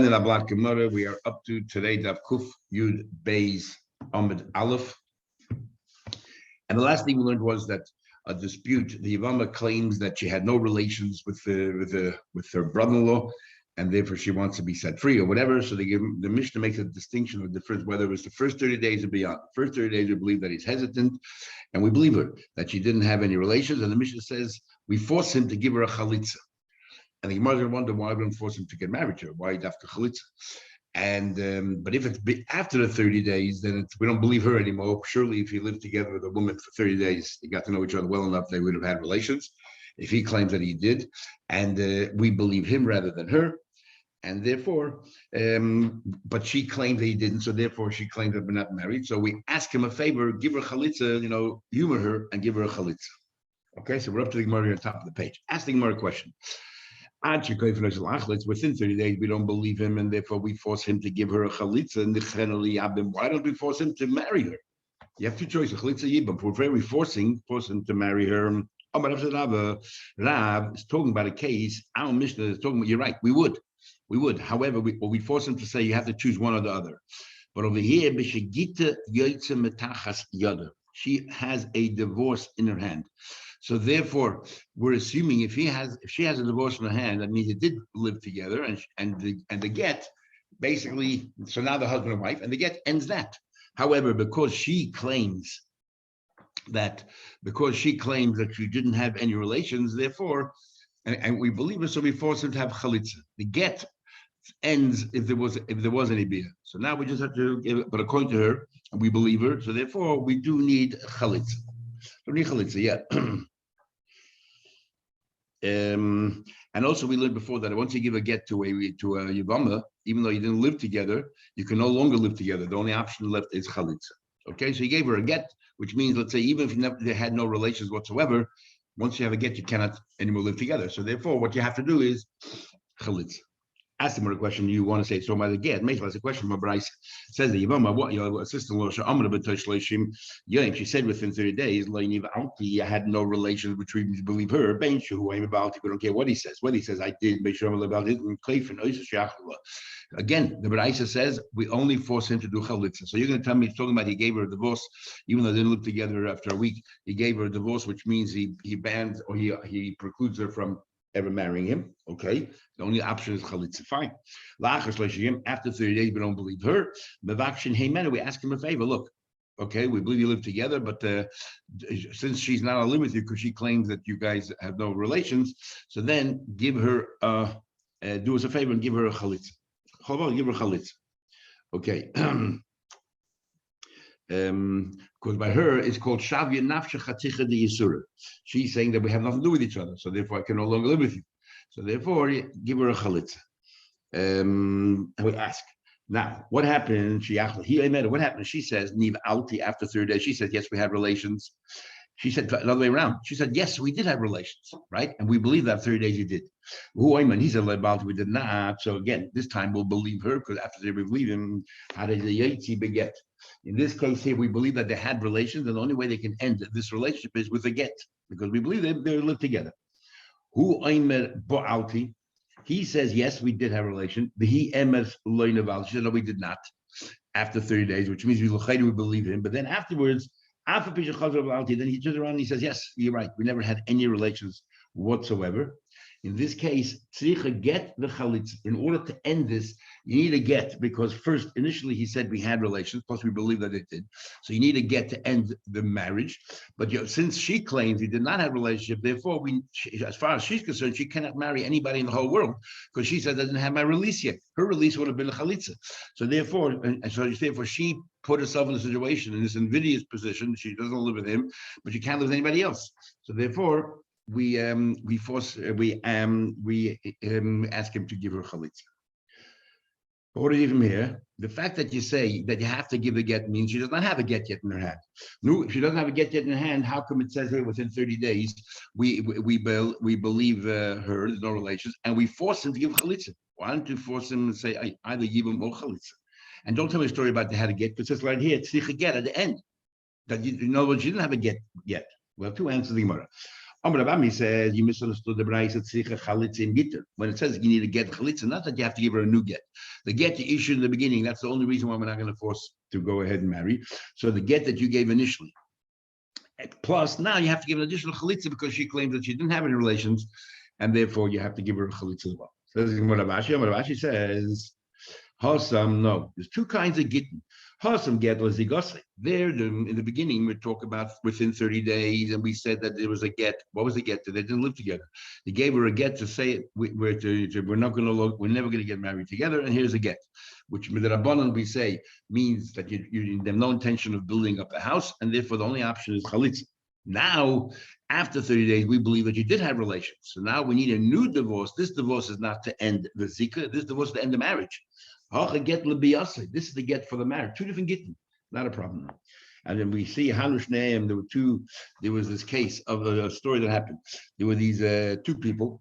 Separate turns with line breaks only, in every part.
In the Black Gemara, we are up to today Daf Kuf Yud Beis Amud Aleph, and the last thing we learned was that a dispute. The Yevama claims that she had no relations with her brother-in-law, and therefore she wants to be set free or whatever. So the Mishnah makes a distinction of difference whether it was the first 30 days or beyond. The first 30 days, we believe that he's hesitant, and we believe her that she didn't have any relations. And the Mishnah says we force him to give her a chalitza. And the Gemara is going to wonder why we don't force him to get married to her. Why he'd have to chalitza? And but if it's after the 30 days, then we don't believe her anymore. Surely, if he lived together with a woman for 30 days, they got to know each other well enough, they would have had relations. If he claims that he did, and we believe him rather than her, and therefore, but she claims that he didn't, so therefore she claims that we're not married. So we ask him a favor, give her chalitza, humor her and give her a chalitza. Okay, so we're up to the Gemara on top of the page. Ask the Gemara a question. Within 30 days, we don't believe him, and therefore we force him to give her a chalitza. Why don't we force him to marry her? You have two choices, chalitza yibam. We're very force him to marry her. Rav is talking about a case. Our Mishnah is talking about, you're right, we would. However, we force him to say you have to choose one or the other. But over here, she has a divorce in her hand. So therefore, we're assuming if she has a divorce in her hand, that means they did live together, and the get basically. So now the husband and wife, and the get ends that. However, because she claims that she didn't have any relations, therefore, and we believe her, so we force him to have chalitza. The get ends if there was any beer. So now we just have to give it, but according to her, we believe her, so therefore we do need chalitza. We need chalitza, yeah. And also we learned before that once you give a get to a Yevama, even though you didn't live together, you can no longer live together. The only option left is chalitza. Okay, so you gave her a get, which means, let's say, even if they had no relations whatsoever, once you have a get, you cannot anymore live together. So therefore, what you have to do is chalitza. Ask him a question. You want to say so by the get? Maybe that's a question. My Bryce says that Yevama, what your sister-in-law, she said within 30 days, I had no relations, which we believe her. We don't care what he says. What he says, I did. Again, the Bryce says we only force him to do chalitza. So you're going to tell me he's talking about he gave her a divorce, even though they didn't live together after a week. He gave her a divorce, which means he bans or he precludes her from ever marrying him. Okay, the only option is chalitza. Fine. After 30 days, we don't believe her. We ask him a favor. Look, okay, we believe you live together, but since she's not on with you because she claims that you guys have no relations, so then give her do us a favor and give her a chalitza. Give her chalitza. Okay. Because by her it's called Shavya Nafsha Chaticha de Yisura. She's saying that we have nothing to do with each other, so therefore I can no longer live with you. So therefore, give her a chalitza. And we ask, now, what happened? What happened? She says, Niv Alti, after 30 days, she said, yes, we had relations. She said another way around. She said, yes, we did have relations, right? And we believe that 30 days you did. He said, we did not. So again, this time we'll believe her because after they believe him, how did the Yaitzi beget? In this case here, we believe that they had relations, and the only way they can end this relationship is with a get, because we believe they live together. He says, yes, we did have a relation. She said, no, we did not. After 30 days, which means we believe him. But then afterwards, then he turns around and he says, yes, you're right. We never had any relations whatsoever. In this case, tzricha get the chalitza. In order to end this, you need a get, because first, initially he said we had relations, plus we believe that it did. So you need a get to end the marriage. But since she claims he did not have a relationship, therefore, as far as she's concerned, she cannot marry anybody in the whole world, because she said, I didn't have my release yet. Her release would have been a chalitza. So therefore, she put herself in a situation, in this invidious position. She doesn't live with him, but she can't live with anybody else. So therefore, we ask him to give her chalitza. But what do you from here? The fact that you say that you have to give a get means she does not have a get yet in her hand. No, if she doesn't have a get yet in her hand, how come it says here within 30 days we believe her, there's no relations, and we force him to give chalitza? Why don't you force him and say either give him or chalitza? And don't tell me a story about they had a get, because it says right here, tzricha get at the end. That in other words, you didn't have a get yet. We have two answers to the Gemara. Amar Abami says you misunderstood the Braisa tzricha chalitza in gitter. When it says you need to get chalitza, not that you have to give her a new get. The get you issued in the beginning, that's the only reason why we're not going to force to go ahead and marry. So the get that you gave initially, plus now you have to give an additional chalitza because she claims that she didn't have any relations, and therefore you have to give her a chalitza as well. So Rashi says, Hasam, no, there's two kinds of gittin. Hasam get was zigosle. There, in the beginning, we talk about within 30 days, and we said that there was a get. What was the get? They didn't live together. They gave her a get to say we're not going to, we're never going to get married together, and here's a get, which with the Rabbanan we say means that you have no intention of building up a house, and therefore the only option is chalitza. Now, after 30 days, we believe that you did have relations. So now we need a new divorce. This divorce is not to end the zika. This divorce is to end the marriage. This is the get for the marriage. Two different getting, not a problem. And then we see Hanush Neim. There was this case of a story that happened. There were these two people,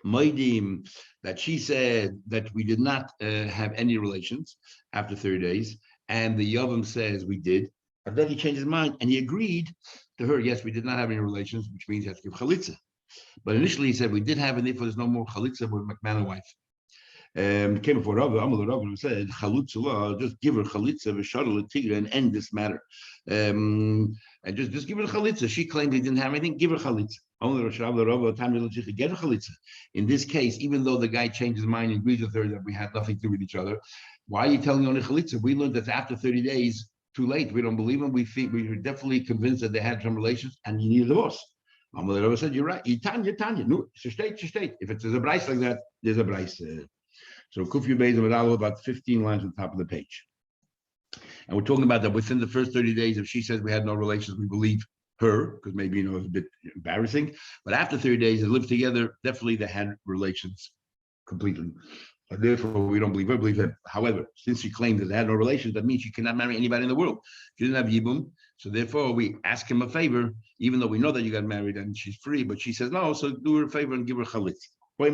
Maidim, that she said that we did not have any relations after 30 days. And the Yavam says we did. And then he changed his mind and he agreed to her, yes, we did not have any relations, which means you have to give chalitza. But initially he said we did have, and therefore there's no more chalitza with McMahon wife. Came before Rabbi, Rabbi said, Chalutza, just give her chalitza, v'shadal tigra, and end this matter. And just give her chalitza. She claimed they didn't have anything, give her chalitza. Only get her chalitza. In this case, even though the guy changed his mind and agreed with her that we had nothing to do with each other, why are you telling only chalitza? We learned that after 30 days, too late. We don't believe him. We think we were definitely convinced that they had some relations and you need a divorce. Rabbi said, you're right. Tanya. No, it's a state. If it's a price like that, there's a price. So Kufyu Beis Amidalo, about 15 lines on top of the page. And we're talking about that within the first 30 days, if she says we had no relations, we believe her, because maybe, it's a bit embarrassing. But after 30 days, they lived together, definitely they had relations completely. And therefore, we don't believe her, believe him. However, since she claimed that they had no relations, that means she cannot marry anybody in the world. She didn't have Yibum. So therefore, we ask him a favor, even though we know that you got married and she's free, but she says, no, so do her a favor and give her chalitz. Who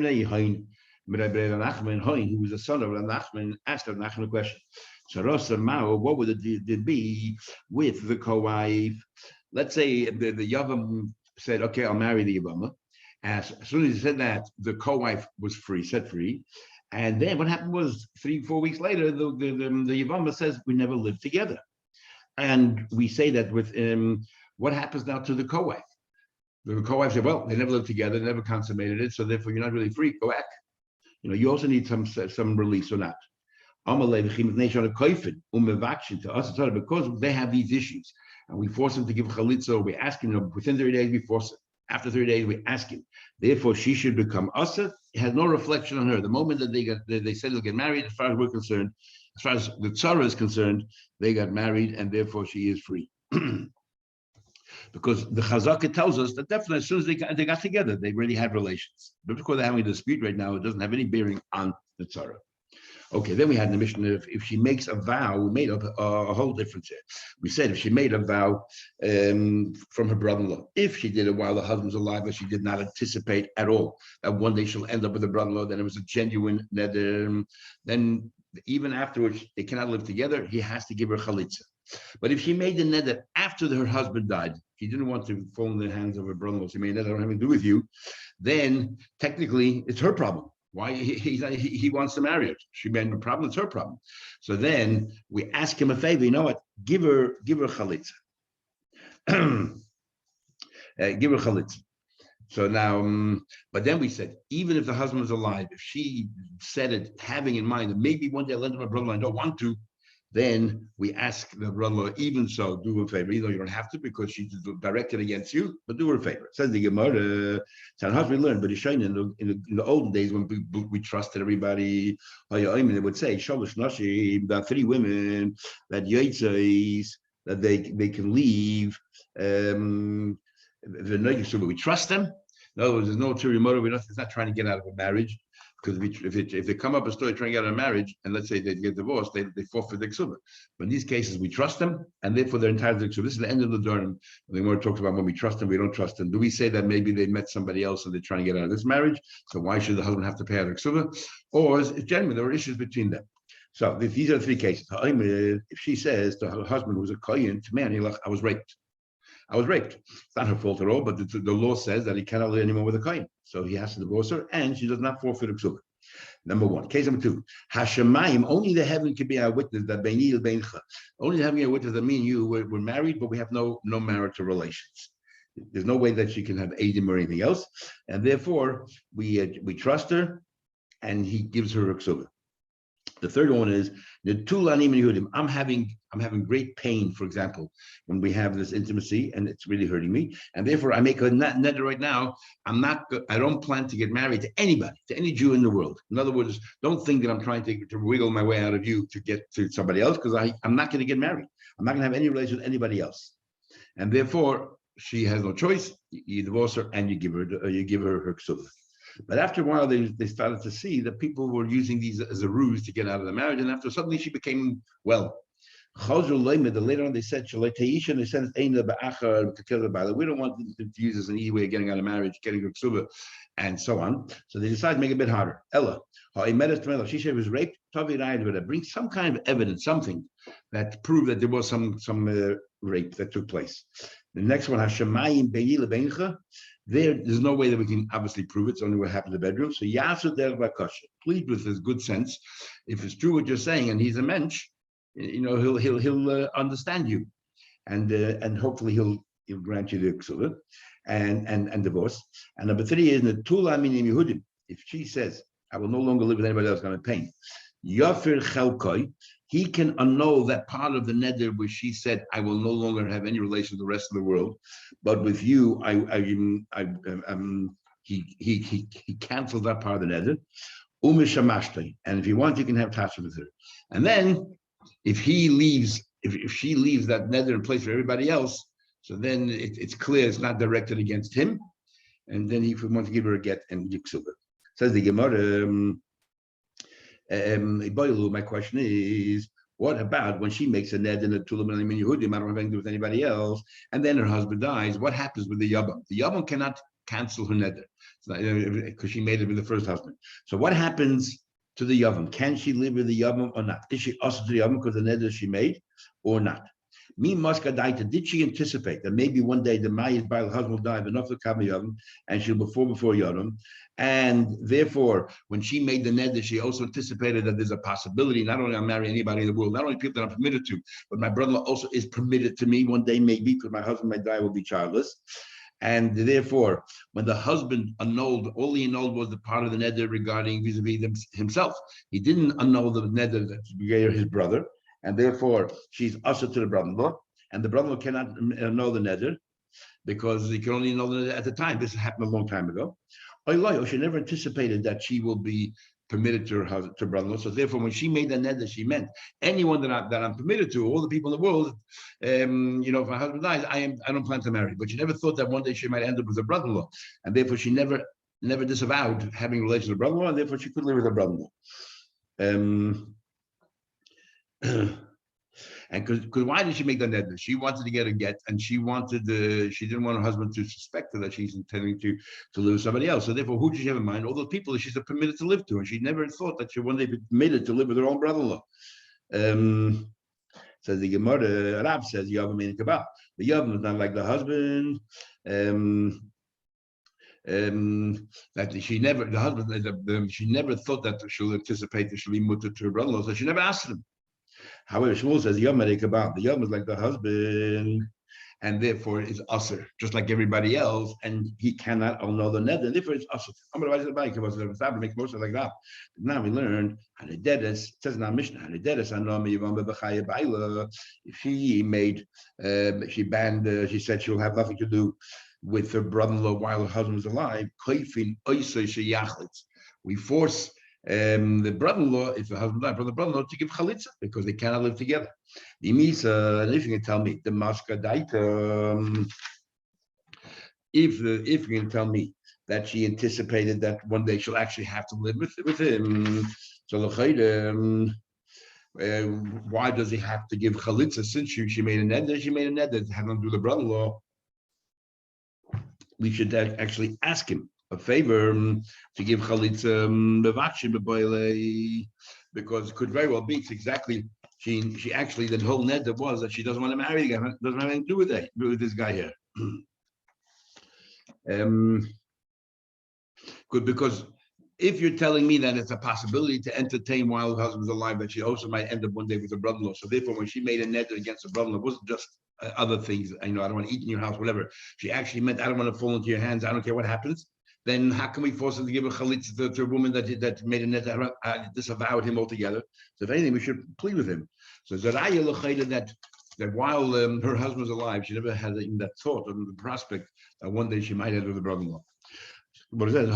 was the son of Nachman, asked Nachman a question. So what would it be with the co-wife? Let's say the Yavam said, okay, I'll marry the Yavama. As soon as he said that, the co-wife was set free. And then what happened was 3-4 weeks later, the Yevama says, we never lived together. And we say that with what happens now to the co-wife? The co-wife said, well, they never lived together, never consummated it, so therefore you're not really free, go back. You also need some release or not. To us, because they have these issues, and we force them to give chalitza, we ask him, within 30 days, we force it. After 30 days, we ask him. Therefore, she should become asa. It has no reflection on her. The moment that they said they'll get married, as far as we're concerned, as far as the tzara is concerned, they got married, and therefore she is free. Because the Chazakah tells us that definitely as soon as they got together, they really had relations. But because they're having a dispute right now, it doesn't have any bearing on the tzara. Okay, then we had the mission of if she makes a vow, we made a whole difference here. We said if she made a vow from her brother-in-law, if she did it while the husband's alive, but she did not anticipate at all that one day she'll end up with a brother-in-law, then it was a genuine neder, then even afterwards they cannot live together, he has to give her chalitza. But if she made the neder after her husband died, she didn't want to fall in the hands of her brother-in-law, she made neder, I don't have anything to do with you, then technically it's her problem. Why he wants to marry her? She made a problem. It's her problem. So then we ask him a favor. You know what? Give her chalitza. Give her chalitza. So now, but then we said, even if the husband was alive, if she said it, having in mind that maybe one day I'll end up with my brother-in-law, I don't want to, then we ask the brother-in-law, even so, do her a favor. Even though you don't have to because she's directed against you, but do her a favor. Says the Gemara, so how we learn, but it's showing in the olden days when we trusted everybody, they would say, the 3 women that that they can leave. We trust them. In other words, there's no ulterior motive. It's not trying to get out of a marriage. Because if they come up a story trying to get out of marriage, and let's say they get divorced, they forfeit the ksuba. But in these cases, we trust them, and therefore they're entitled to the ksuba. This is the end of the Durham. The Gemara talks about when we trust them, we don't trust them. Do we say that maybe they met somebody else and they're trying to get out of this marriage? So why should the husband have to pay out the ksuba? Or is generally there are issues between them? So these are the 3 cases. If she says to her husband who's a kohen, to man, I was raped. I was raped. It's not her fault at all, but the law says that he cannot live anymore with a kohen. So he has to divorce her, and she does not forfeit a ksuba. Number one. Case number two. Hashemayim, only the heaven can be our witness that Beini Beincha. Only the heaven can be a witness that me and you we're married, but we have no marital relations. There's no way that she can have Adim or anything else. And therefore, we trust her, and he gives her a ksuba. The third one is the Tulanim and Yehudim. I'm having great pain, for example, when we have this intimacy, and it's really hurting me. And therefore, I make a neder right now. I don't plan to get married to anybody, to any Jew in the world. In other words, don't think that I'm trying to wiggle my way out of you to get to somebody else, because I'm not going to get married. I'm not going to have any relation with anybody else. And therefore, she has no choice. You divorce her and you give her her ksuba. But after a while, they started to see that people were using these as a ruse to get out of the marriage. And after suddenly she became well. Later on, they said, we don't want to use this as an easy way of getting out of marriage, getting a ksuba, and so on. So they decided to make it a bit harder. Ella, she said was raped. Bring some kind of evidence, something that proved that there was some rape that took place. The next one, Hashemayim Beini Lebeincha. There's no way that we can obviously prove it. It's only what happened in the bedroom. So Yasu Derba plead with his good sense. If it's true what you're saying, and he's a mensch, he'll understand you, and hopefully he'll grant you the ksuba and divorce. And number three is Netula Minim Yehudim. If she says, I will no longer live with anybody else, I'm in pain. Yafir Chelkoi, he can annul that part of the neder where she said, I will no longer have any relation with the rest of the world, but with you, he cancels that part of the neder. And if you want, you can have tasha with her. And then if he leaves, if she leaves that neder in place for everybody else, so then it's clear it's not directed against him. And then he wants to give her a get and yiksuba. Says the Gemara, my question is, what about when she makes a neder in the Tulam and Yehudim? I don't have anything to do with anybody else, and then her husband dies. What happens with the Yavam? The Yavam cannot cancel her neder because she made it with the first husband. So what happens to the Yavam? Can she live with the Yavam or not? Is she also to the Yavam because the neder she made or not? Me Moskadaita, did she anticipate that maybe one day the Maya's husband will die, but not the Kama Yavam, and she'll before Yavam? And therefore, when she made the neder, she also anticipated that there's a possibility, not only I'll marry anybody in the world, not only people that I'm permitted to, but my brother also is permitted to me one day, maybe, because my husband might die, will be childless. And therefore, when the husband annulled, all he annulled was the part of the neder regarding vis-a-vis himself. He didn't annul the neder that gave his brother, and therefore she's ushered to the brother-in-law, and the brother-in-law cannot annul the neder because he can only annul the neder at the time. This happened a long time ago. She never anticipated that she will be permitted to her brother-in-law. So therefore, when she made the neder, she meant anyone that I'm permitted to, all the people in the world. If my husband dies, I don't plan to marry. But she never thought that one day she might end up with a brother-in-law, and therefore she never disavowed having relations with her brother-in-law, and therefore she could live with her brother-in-law. And because why did she make the neder? She wanted to get a get, and she didn't want her husband to suspect her that she's intending to live with somebody else. So therefore, who did she have in mind? All those people that she's permitted to live to, and she never thought that she one day be permitted to live with her own brother-in-law. Says the Gemara, Rab says Yavam in Kabbalah. The Yavam is not like the husband. That she never thought that she'll anticipate that she'll be mutter to her brother-in-law, so she never asked him. However, Shmuel says Yom Kabbalah. The Yom is like the husband, and therefore is usher, just like everybody else, and he cannot annul the neder. Therefore, it's usher. Make most of like that. Now we learned Hanidedes. It says in our Mishnah, Hanidedes anami Yevamos Daf. If she made, she banned, she said she'll have nothing to do with her brother-in-law while her husband is alive. We force the brother-in-law, if the husband died, brother-in-law to give chalitza because they cannot live together. The misa, and if you can tell me the maskadaita, if you can tell me that she anticipated that one day she'll actually have to live with him, so why does he have to give chalitza since she made a neder? She made a neder that had nothing to do with the brother-in-law. We should actually ask him a favor to give chalitza because it could very well be it's exactly she actually, the whole neder was that she doesn't want to marry the guy, doesn't have anything to do with this guy here. Good, because if you're telling me that it's a possibility to entertain while the husband's alive, that she also might end up one day with a brother-in-law. So therefore, when she made a neder against her brother-in-law, it wasn't just other things. I don't want to eat in your house, whatever. She actually meant, I don't want to fall into your hands. I don't care what happens. Then how can we force him to give a chalitza to a woman that made a neder, disavowed him altogether? So if anything, we should plead with him. So Zaraya L'chayda that while her husband was alive, she never had even that thought or the prospect that one day she might end with a brother-in-law. What is that?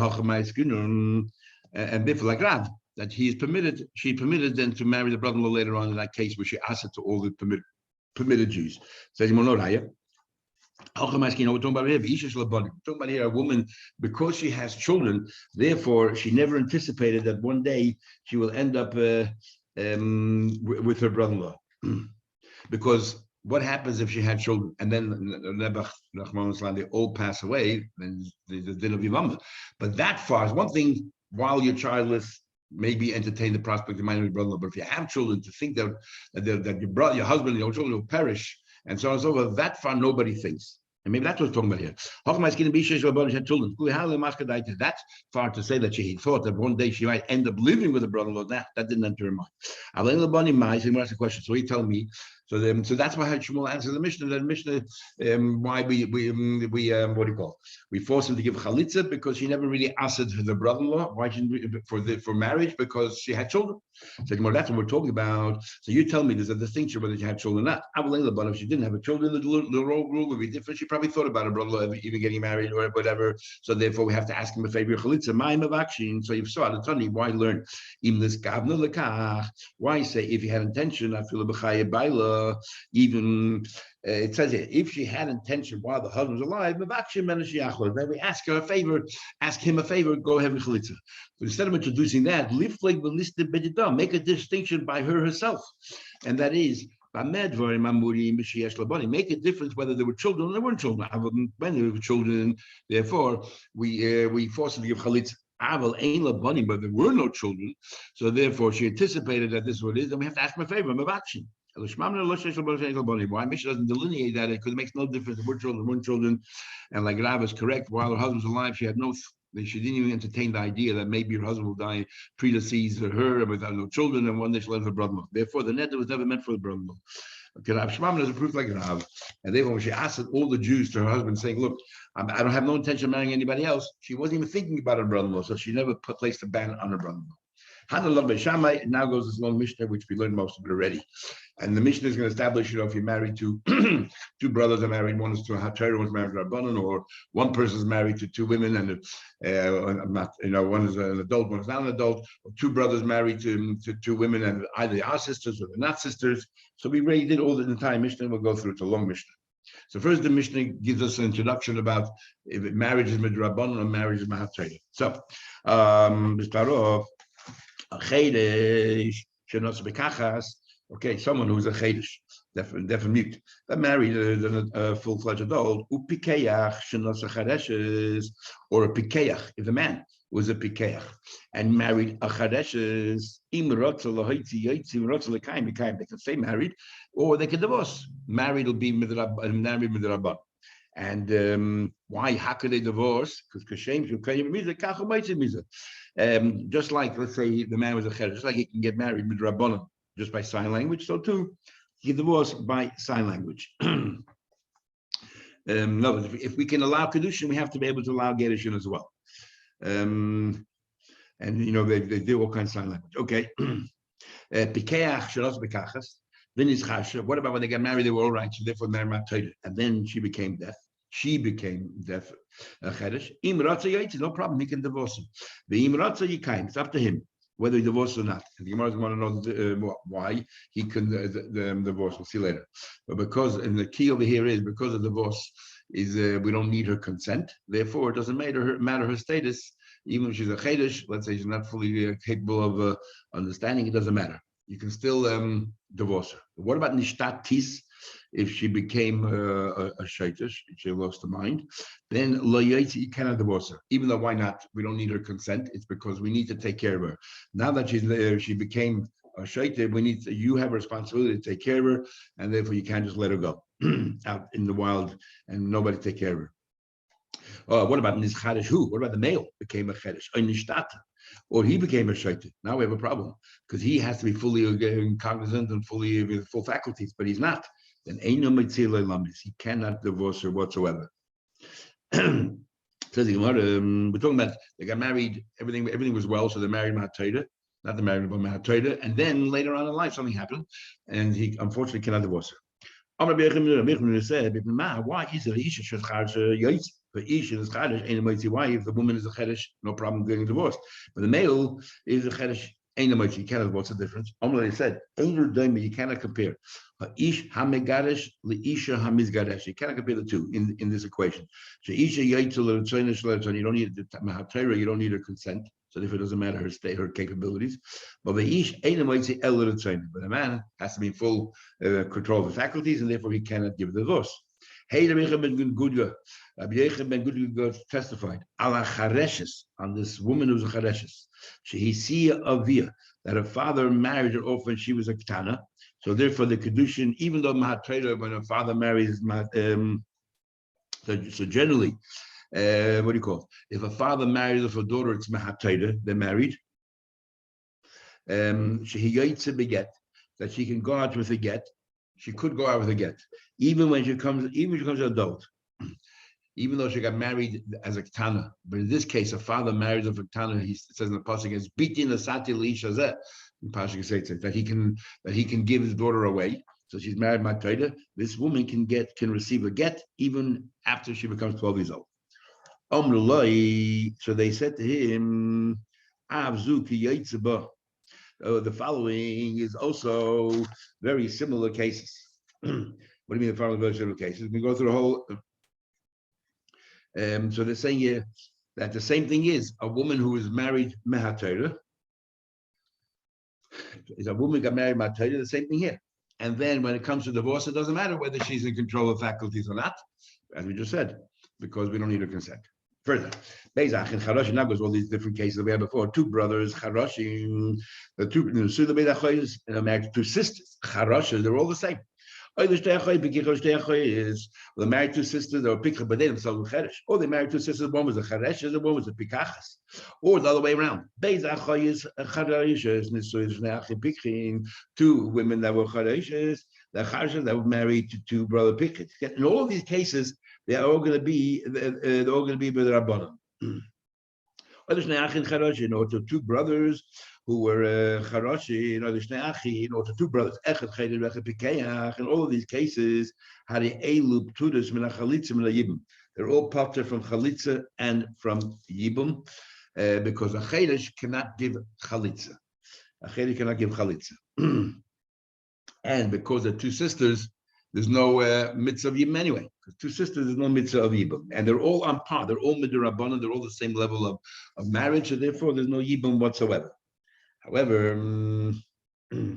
And therefore, like Rav, that she permitted then to marry the brother-in-law later on in that case where she asked it to all the permitted Jews. Says We're talking about here a woman, because she has children, therefore she never anticipated that one day she will end up with her brother-in-law. Because what happens if she had children and then they all pass away? Then the din of Yevamos. But that far is one thing. While you're childless, maybe entertain the prospect of marrying your brother-in-law. But if you have children, to think that your husband, your children will perish, and so on and so forth, that far nobody thinks. And maybe that's what we're talking about here. Had children. That far to say that she thought that one day she might end up living with a brother-in-law. That didn't enter her mind. Ask a question. So he told me. So that's why Shmuel answered the Mishnah. The Mishnah, why we what do you call? We forced him to give chalitza because she never really asked the brother-in-law. Why for marriage? Because she had children. So that's what we're talking about. So you tell me there's a distinction whether she had children or not. But if she didn't have a children, the rule would be different. She probably thought about her brother-in-law even getting married or whatever. So therefore, we have to ask him a favor chalitza. So you saw the Tani. Why learn? Why say if you had intention? I feel a b'chaya baila. Even it says here, if she had intention while the husband was alive, then we ask him a favor, go ahead with chalitza. But instead of introducing that, make a distinction by her herself, and that is make a difference whether there were children or there weren't children. When there were children, therefore we forced her to give chalitza. But there were no children, so therefore she anticipated that this is what it is, and we have to ask him a favor. Why Mishnah doesn't delineate that? Because it makes no difference. We're children, and like Rav is correct. While her husband was alive, she didn't even entertain the idea that maybe her husband will die predeceased her without no children, and one day she'll have a brother-in-law. Therefore, the neder was never meant for the brother-in-law. Okay, Rav Shimon is a proof like Rav, and therefore when she asked all the Jews to her husband, saying, "Look, I don't have no intention of marrying anybody else," she wasn't even thinking about her brother-in-law, so she never placed a ban on her brother-in-law. It now goes this long Mishnah, which we learned most of it already. And the Mishnah is going to establish, if you're married to two brothers are married, one is to a Torah, one's married to a Rabbanan, or one person is married to two women, and one is an adult, one is not an adult, or two brothers married to two women, and either they are sisters or they're not sisters. So we already did all the entire Mishnah. We'll go through it. It's a long Mishnah. So first, the Mishnah gives us an introduction about if marriage is midrabanan or marriage is mahatorah. So, we start off. Okay, someone who's a chedesh, deaf and mute, that married a full-fledged adult, or a pikeach, if the man was a pikeach and married a chadeshes, they can stay married, or they can divorce. Married will be married midrabban. And why? How could they divorce? Because kashem just like, let's say the man was a chedesh, just like he can get married midrabban just by sign language, so too he divorced by sign language. No, if we can allow kedushin, we have to be able to allow gerushin as well. And they do all kinds of sign language. Okay. Pikeach shelos bekachas. What about when they got married? They were all right, so therefore married matayda, and then she became deaf. Chedesh. No problem. He can divorce him. It's up to him whether he divorces or not. And the Gemara want to know why he can divorce. We'll see later. But and the key over here is because the divorce is we don't need her consent. Therefore, it doesn't matter her status. Even if she's a chedesh, let's say she's not fully capable of understanding, it doesn't matter. You can still divorce her. What about nishtat tis? If she became a sheitish, she lost her mind, then lo yaitzi, you cannot divorce her. Even though, why not? We don't need her consent. It's because we need to take care of her. Now that she became a shaita, you have a responsibility to take care of her, and therefore you can't just let her go out in the wild and nobody take care of her. What about this Chadish? Who? What about the male became a Chadish? Or he became a shaita. Now we have a problem because he has to be fully cognizant and fully with full faculties, but he's not. Then he cannot divorce her whatsoever. Says we're talking about they got married, everything was well, so they married Mahatayda, not the married but Mahatayda, and then later on in life something happened, and he unfortunately cannot divorce her. Why is it why if the woman is a chedesh, no problem getting divorced, but the male is a chedesh. You cannot. What's the difference? They said, you cannot compare. You cannot compare the two in this equation. So you don't need you don't need her consent. So if it doesn't matter her capabilities, but a man has to be in full control of the faculties, and therefore he cannot give a divorce. Hey, Rabbi Yechon ben Gudga testified on this woman who's a chareshes. He see avia that her father married her off when she was a ketana. So therefore, the kedushin, even though mahatreda, when her father marries, so generally, what do you call it? If a father marries off a daughter, it's mahatreda. They're married. She yaitze beget that she can go out with a get. She could go out with a get, even when she becomes an adult. Even though she got married as a ketana, but in this case, a father marries a ketana. He says in the pasuk, "Is beating the sati leishazeh." Pasuk says that he can give his daughter away. So she's married matayda. This woman can receive a get even after she becomes 12 years old. So they said to him, the following is also very similar cases. What do you mean the following very similar cases? We go through the whole. So they're saying here that the same thing is a woman who is married mehatayra. Is a woman got married mehatayra, the same thing here. And then when it comes to divorce, it doesn't matter whether she's in control of faculties or not, as we just said, because we don't need her consent. Further, Bezach and Charashi, now goes all these different cases that we had before. Two brothers, Charashi, the two married to two sisters, Charashi, they're all the same. Is they married two sisters, they were pikach, but they themselves were cheresh. Or they married two sisters, one was a cheresh, and one was a pikachas. Or the other way around. Two women that were chereshes, the chereshes that were married to two brother pikach. In all of these cases, they are all going to be with the rabbanon. Or to two brothers who were charashi, or to two brothers, in all of these cases, they're all potter from chalitza and from yibum, because a chedesh cannot give chalitza. A chedesh cannot give chalitza. And because they're two sisters, there's no mitzvah of yibum anyway. Because two sisters, there's no mitzvah of yibum. And they're all on par. They're all midrabanan. They're all the same level of marriage. So therefore, there's no yibum whatsoever. However, there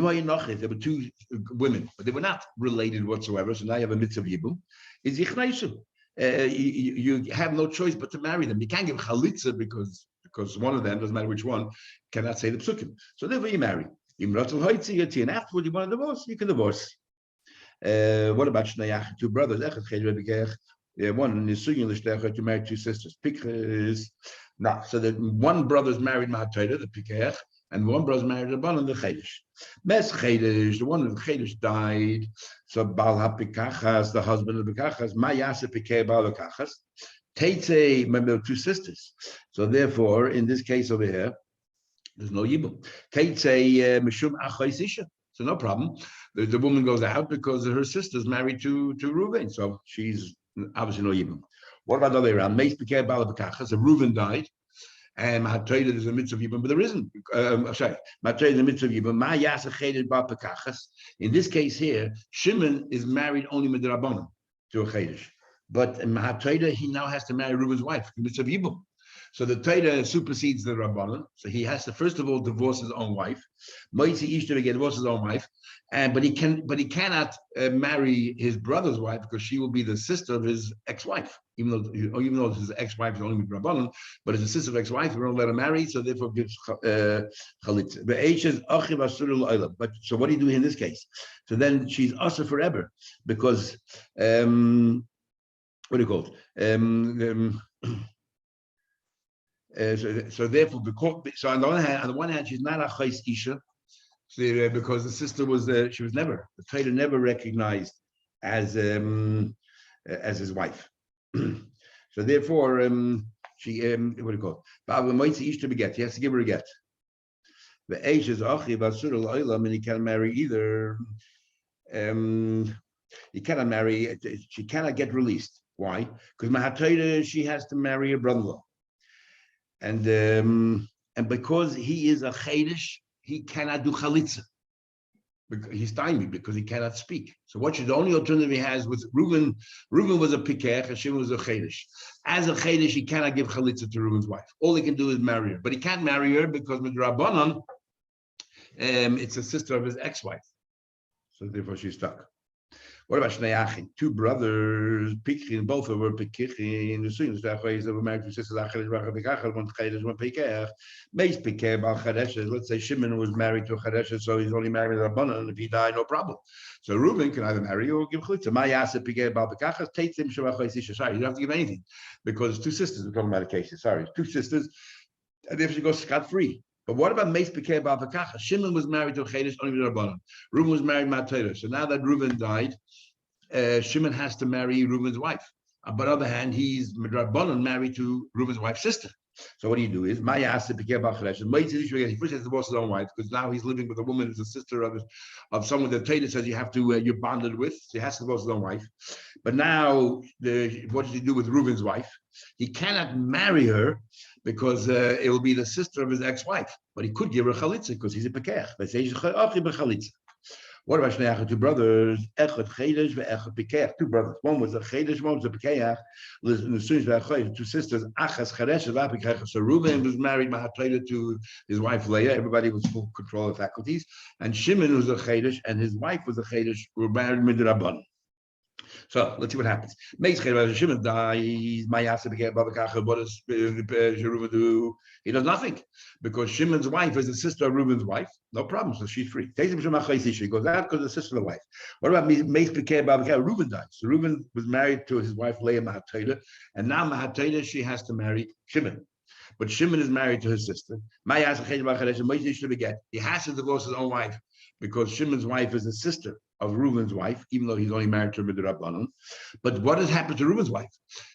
were two women, but they were not related whatsoever. So now you have a mitzvah of yibum. Is yichnaisu. You have no choice but to marry them. You can't give chalitza because one of them, doesn't matter which one, cannot say the psukim. So therefore you marry. And afterwards you want to divorce, you can divorce. What about two brothers? One is to marry two sisters. Now, so that one brother's married Mahatayra, the Pikech, and one brother's married Rabbanan, the Chedesh. Mes Chedesh, the one of the Chedesh died. So Baal HaPikachas, the husband of the Pikachas, Mayasa Pikeh Baal HaPikachas, Teitze, remember, two sisters. So therefore, in this case over here, there's no yibum. Teitze Mishum Achais Isha. So no problem. The woman goes out because her sister's married to Reuven. So she's obviously no yibum. What about the other way around? Meis Pikeh Baal HaPikachas, so Reuven died. And Mahatayra is a mitzvah of yibum, but there isn't. Mahatayra is a mitzvah of yibum. Ma Yasa Chedesh Baal Pikachas. In this case here, Shimon is married only midrabanan to a Chedesh. But in Mahatayra, he now has to marry Reuven's wife, mitzvah of yibum. So the Torah supersedes the Rabbanon. So he has to first of all divorce his own wife. Moitzi Ishta get divorce his own wife, but he cannot marry his brother's wife because she will be the sister of his ex-wife. Even though his ex-wife is only with Rabbanon, but as a sister of ex-wife, we don't let her marry, so therefore gives chalitza. But so what do you do in this case? So then she's usher forever because what do you call it? So therefore, so on the one hand, she's not a chayis isha, because the sister was she was never, the Torah never recognized as his wife. So therefore, she what do you call it? He has to give her a get. The age is achi basur al and he can't marry either. He cannot marry. She cannot get released. Why? Because Mahatayra, she has to marry her brother-in-law. And because he is a chaydish, he cannot do chalitza. He's stymied because he cannot speak. So the only alternative he has was Reuben. Reuben was a pikech, and Shimon was a chaydish. As a chaydish, he cannot give chalitza to Reuben's wife. All he can do is marry her, but he can't marry her because with Rabbanon, it's a sister of his ex-wife. So therefore, she's stuck. What about Shnei Achim? Two brothers, Pikhin, both of them were Pikhin. The students that way they were married to sisters. Achel, one Chedesh, one Pikech. Base Pikech, Bal Chedesh. Let's say Shimon was married to a Chedesh, so he's only married to Rabbanan, and if he died, no problem. So Reuben can either marry or give chalitza. My Yasa Pikech, Bal Pikech, takes him Shavachai Sisha. Sorry, you don't have to give anything because two sisters. We're talking about a case. Sorry, two sisters, and if she goes scot free. But what about Meis Pikeh Bal V'Kacha? Shimon was married to a Chedesh, only with Rabbanan. Reuben was married to Matayra. So now that Reuben died, Shimon has to marry Reuben's wife. But on the other hand, he's Rabbanan married to Reuben's wife's sister. So what do you do is Maya has to Pikeh Bal Chedesh. He first has to divorce his own wife because now he's living with a woman who's a sister of someone that Torah says you have to you're bonded with. So he has to divorce his own wife. But now what does he do with Reuben's wife? He cannot marry her because it will be the sister of his ex-wife. But he could give her chalitza because he's a pekech. They say he's a chalitza. What about Shnei two brothers? Echad chedesh ve'echad pekech. Two brothers. One was a chedesh, one was a pekech. Two sisters. Achas chedesh ve'apekech. So Reuben was married to his wife Leah. Everybody was full control of faculties. And Shimon was a chedesh, and his wife was a chedesh. Were married midrabban. So let's see what happens. Shimon dies. What does Reuben do? He does nothing because Shimon's wife is the sister of Reuben's wife. No problem. So she's free. She goes out because the sister of the wife. What about Reuben dies? So Reuben was married to his wife Leah Mahatayla, and now Mahatayla she has to marry Shimon. But Shimon is married to his sister. He has to divorce his own wife because Shimon's wife is the sister of Reuben's wife, even though he's only married to her midrabbanon. But what has happened to Reuben's wife?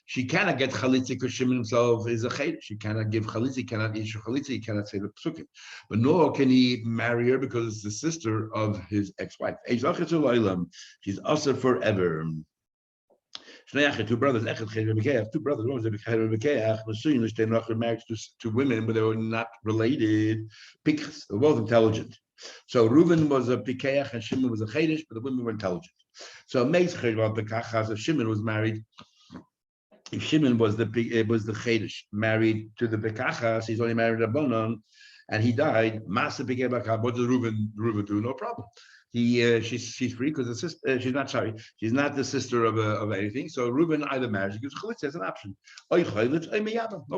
She cannot get chalitza because Shimon himself is a chayt. She cannot give chalitza, he cannot issue chalitza, he cannot say the psukim. But nor can he marry her because it's the sister of his ex-wife. She's also forever. Two brothers, two brothers, one was a married to two women, but they were not related. Pickers, they were both intelligent. So Reuben was a pikeach and Shimon was a chedesh, but the women were intelligent. So Meis Chedva Pekachas, if Shimon was married, if Shimon was the chedesh married to the Pekachas, he's only married to Rabbanan, and he died. Masa Pekeh. What does Reuben do? No problem. She's free because the sister. She's not the sister of anything. So Reuben either marries gives chalitza as an option. No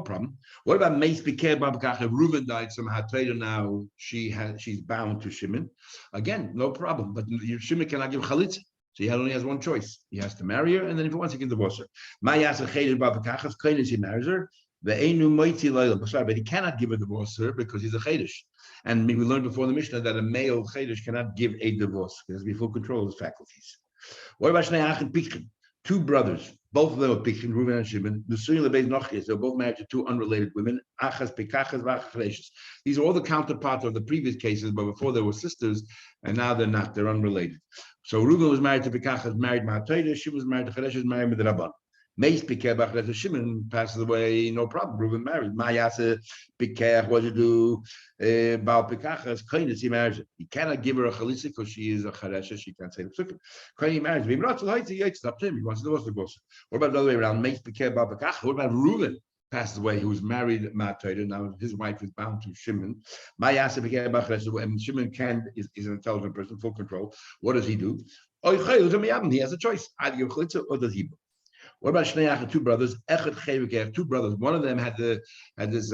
problem. What about Meis Pekeh Babakach? If Reuben died, some Hatayda now she's bound to Shimon. Again, no problem. But Shimon cannot give chalitza. So he only has one choice. He has to marry her, and then if he wants, he can divorce her. He marries her. But he cannot give a divorce to her because he's a chedesh. And we learned before the Mishnah that a male chedesh cannot give a divorce. He has to be full control of his faculties. What about Shnei Achim Pikhin? Two brothers, both of them are Pikhin, Reuben and Shimon. They're both married to two unrelated women. Achas Pikachas, Vachas Chedesh. These are all the counterparts of the previous cases, but before they were sisters, and now they're not. They're unrelated. So Reuben was married to Pikachas, married Mahatayda. Shimon was married to Chedesh, married Midrabban. Meis Pikeh Bachlet Shimon passes away, no problem. Reuben married. Mayasa Pikeh, what to do? Baal Pikachas, Kainis, he marries her. He cannot give her a chalitza because she is a charesha, she can't say the psukim. Kaini marries. It's up to him. He wants to divorce the boss. What about the other way around? Meis Pikeh Baal Pikachas. What about Reuben? passes away, who was married Ma'atayra. Now his wife is bound to Shimon. And Shimon is an intelligent person, full control. What does he do? He has a choice. Either give chalitza or does he? What about Shnei two brothers? Two brothers. One of them had this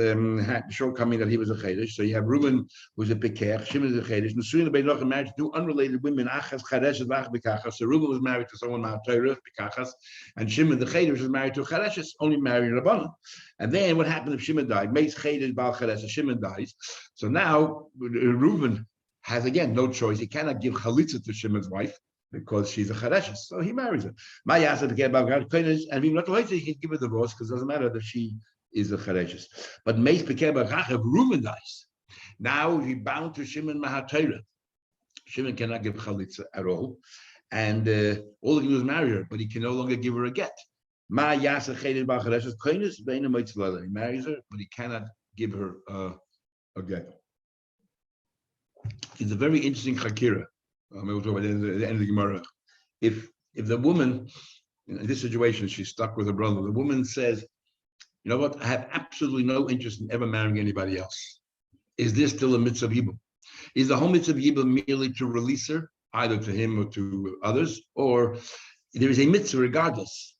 shortcoming that he was a chedesh. So you have Reuben, who's a peker, Shimon is a chedesh. And soon they married to two unrelated women. So Reuben was married to someone Ma'atayra, Pikachas, and Shimon the chedesh was married to a chedesh, only married Rabbanan. And then what happened if Shimon died? Meis chedesh bal chedesh. Shimon dies. So now Reuben has again no choice. He cannot give chalitza to Shimon's wife, because she's a chareshes, so he marries her. My yasa to get about and we not later he can give her the divorce because it doesn't matter that she is a chareshes. But Meis became a rachav. Reuben dies. Now he bound to Shimon Mahatayra. Shimon cannot give chalitza at all, and all he can do is marry her, but he can no longer give her a get. My yasa chedet bal chareshes koines beina mitzvah. He marries her, but he cannot give her a get. It's a very interesting chakira. We'll talk about the end of the Gemara. If the woman in this situation, she's stuck with her brother, the woman says, "You know what? I have absolutely no interest in ever marrying anybody else." Is this still a mitzvah yibum? Is the whole mitzvah yibum merely to release her, either to him or to others, or there is a mitzvah regardless?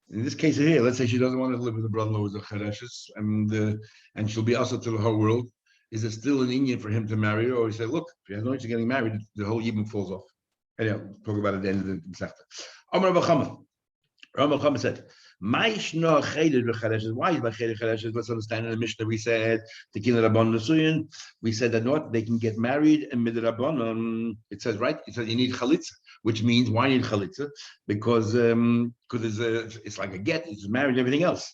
In this case here, let's say she doesn't want to live with her brother-in-law who's a chereshes, and she'll be also to the whole world. Is it still an Indian for him to marry her, or he say, look, if he has no interest in getting married, the whole yibum falls off? Anyway, we'll talk about it at the end of the Masechta. Amar Rav Chama said, why is by chedesh? Let's understand in the Mishnah. We said Tekin Rabban Nesuyin. We said that not they can get married and mid Rabban. It says right. It says you need chalitza, which means why you need chalitza? Because it's like a get. It's marriage, everything else,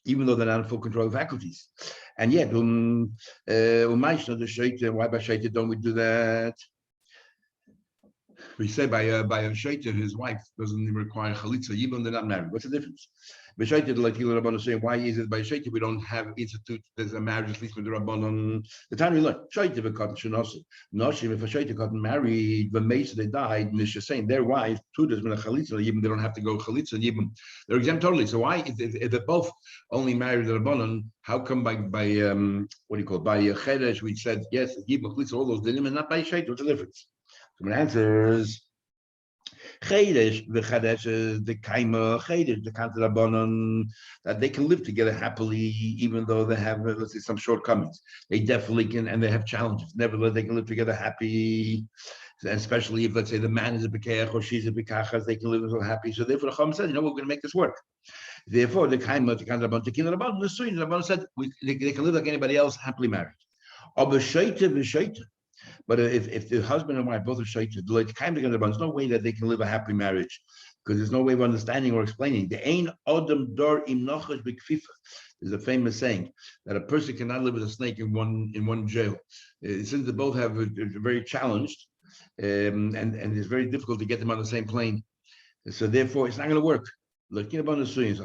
even though they're not in full control of faculties. And yet, why by shaita don't we do that? We say by a shaita, his wife doesn't require chalitza, even they're not married. What's the difference? Like Rabbanon saying, why is it by shaita we don't have institute? There's a marriage at least with the Rabbanon. The time we learn shaita v'katan shenosu. Noshim, if a shaita got married, the mace they died, and it's saying their wife too does with a chalitza, even they don't have to go chalitza, even they're exempt totally. So why if they're both only married the Rabbanon, how come by what do you call it? By chedesh we said yes, even chalitza, all those dinim, and not by shaita? What's the difference? So my answer is chedesh, the chedesh, the kaima chedesh, the kanta rabbanon, that they can live together happily, even though they have, let's say, some shortcomings. They definitely can, and they have challenges. Nevertheless, they can live together happy, and especially if, let's say, the man is a bekeach or she's a bekachas, they can live so happy. So therefore, the Chacham said, we're going to make this work. Therefore, the kaima, the kanta rabbanon, the kin rabbanon, the suyin, the rabbanon said they can live like anybody else, happily married. But if the husband and wife both are shaita, there's no way that they can live a happy marriage, because there's no way of understanding or explaining. The ain adam dor im nochash b'kfifa. There's a famous saying that a person cannot live with a snake in one jail. Since they both have very challenged, and it's very difficult to get them on the same plane. So therefore, it's not going to work. Looking about the suyin, so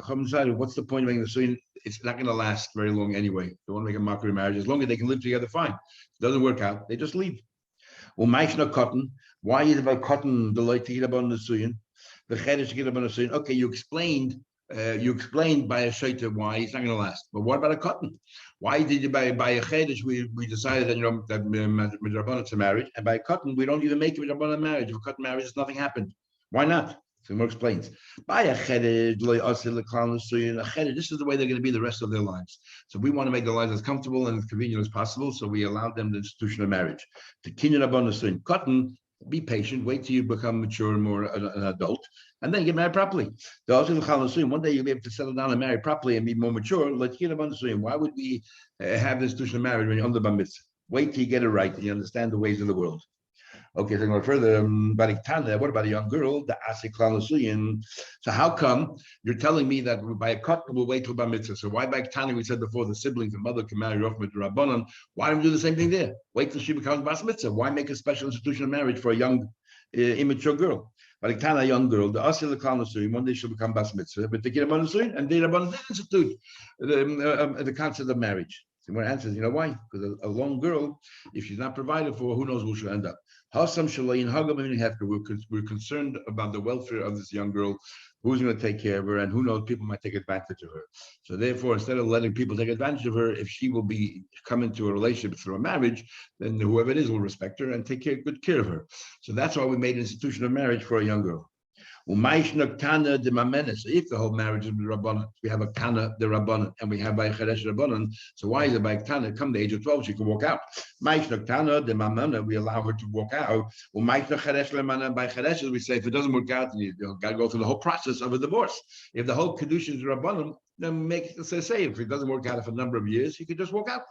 what's the point of making the suyin? It's not going to last very long anyway. They want to make a mockery marriage. As long as they can live together, fine. If it doesn't work out, they just leave. Cotton. Why is it about cotton the light to get about the suyin? The chedesh to get about the suyin. Okay, you explained by a shaita why it's not going to last. But what about a cotton? Why did you by a chedesh we decided that that midrabanan to marriage, and by a cotton we don't even make a midrabanan marriage. If a cotton marriage, nothing happened. Why not? So more explains. By a chedesh, this is the way they're going to be the rest of their lives. So we want to make their lives as comfortable and as convenient as possible. So we allow them the institution of marriage. To kinyan abon cotton, be patient, wait till you become mature and more an adult, and then get married properly. One day you'll be able to settle down and marry properly and be more mature. Why would we have the institution of marriage when you're under bar mitzvah? Wait till you get it right and you understand the ways of the world. Okay, so going further, what about a young girl? The asik klal. So how come you're telling me that by a cotton we'll wait till bar mitzvah? So why by Tanya we said before the siblings, the mother can marry off with the rabbanon? Why don't we do the same thing there? Wait till she becomes bar mitzvah. Why make a special institution of marriage for a young, immature girl? By Tanya, a young girl, the asik klal. One day she'll become bar mitzvah, but they get a and the rabbanon institute the concept of marriage. So one answers, you know why? Because a lone girl, if she's not provided for, who knows where she'll end up. We're concerned about the welfare of this young girl, who's going to take care of her, and who knows, people might take advantage of her. So therefore, instead of letting people take advantage of her, if she will come into a relationship through a marriage, then whoever it is will respect her and take good care of her. So that's why we made an institution of marriage for a young girl. So if the whole marriage is Rabbanan, we have a Kana the Rabbanan, and we have by Cheresh Rabbanan. So why is it by Kana? Come the age of 12, she can walk out. We allow her to walk out. By Cheresh, we say if it doesn't work out, you got to go through the whole process of a divorce. If the whole Kedusha is Rabbanan, then say if it doesn't work out for a number of years, you could just walk out.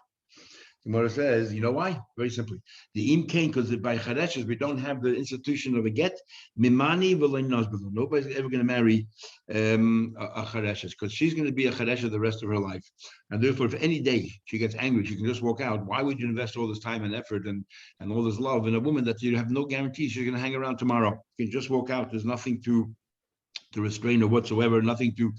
Gemara says, you know why? Very simply. The im came because by chareshes we don't have the institution of a get. Mimani v'lein nazbelu. Nobody's ever going to marry a chareshes because she's going to be a charesha the rest of her life. And therefore, if any day she gets angry, she can just walk out. Why would you invest all this time and effort and all this love in a woman that you have no guarantee she's going to hang around tomorrow? You can just walk out. There's nothing to restrain her whatsoever, nothing to,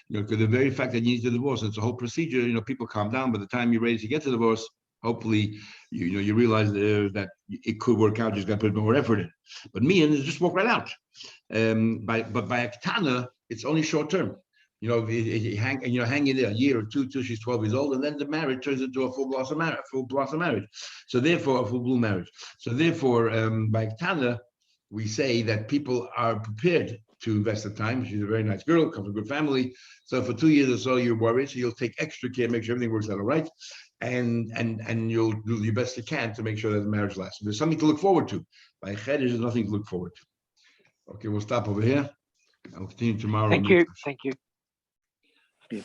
because the very fact that you need to divorce, it's a whole procedure. People calm down. By the time you're ready to get to divorce, hopefully, you realize that it could work out. You just got to put more effort in. But me and just walk right out. But by a ketana, it's only short term. Hang in there a year or two till she's 12 years old, and then the marriage turns into a full blossom marriage. So therefore, a full bloom marriage. So therefore, by ketana, we say that people are prepared to invest the time. She's a very nice girl, comes from a good family. So for 2 years or so, you're worried. So you'll take extra care, make sure everything works out all right. And you'll do your best you can to make sure that the marriage lasts. There's something to look forward to. By Chedesh, there's nothing to look forward to. Okay, we'll stop over here. I'll continue tomorrow.
Thank you. Thank you.
Yeah.